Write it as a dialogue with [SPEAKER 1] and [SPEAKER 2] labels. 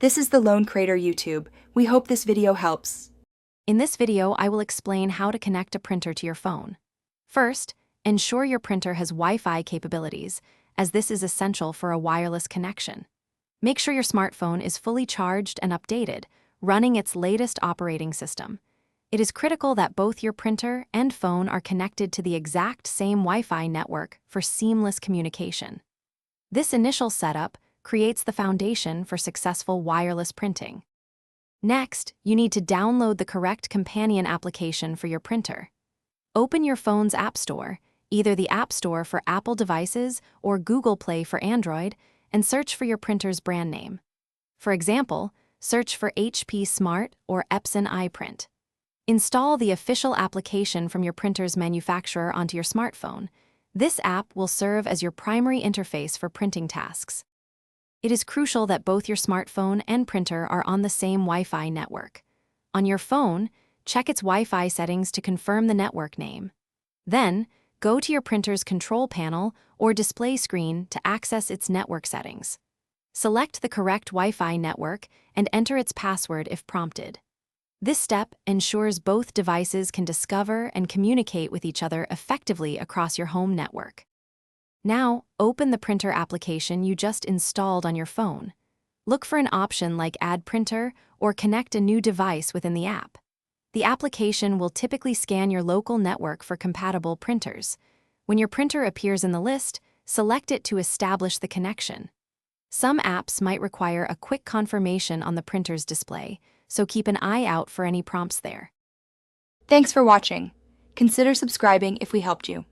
[SPEAKER 1] This is the Lone Crater YouTube. We hope this video helps.
[SPEAKER 2] In this video, I will explain how to connect a printer to your phone. First, ensure your printer has Wi-Fi capabilities, as this is essential for a wireless connection. Make sure your smartphone is fully charged and updated, running its latest operating system. It is critical that both your printer and phone are connected to the exact same Wi-Fi network for seamless communication. This initial setup creates the foundation for successful wireless printing. Next, you need to download the correct companion application for your printer. Open your phone's App Store, either the App Store for Apple devices or Google Play for Android, and search for your printer's brand name. For example, search for HP Smart or Epson iPrint. Install the official application from your printer's manufacturer onto your smartphone. This app will serve as your primary interface for printing tasks. It is crucial that both your smartphone and printer are on the same Wi-Fi network. On your phone, check its Wi-Fi settings to confirm the network name. Then, go to your printer's control panel or display screen to access its network settings. Select the correct Wi-Fi network and enter its password if prompted. This step ensures both devices can discover and communicate with each other effectively across your home network. Now, open the printer application you just installed on your phone. Look for an option like Add Printer or connect a new device within the app. The application will typically scan your local network for compatible printers. When your printer appears in the list, select it to establish the connection. Some apps might require a quick confirmation on the printer's display, so keep an eye out for any prompts there.
[SPEAKER 1] Thanks for watching. Consider subscribing if we helped you.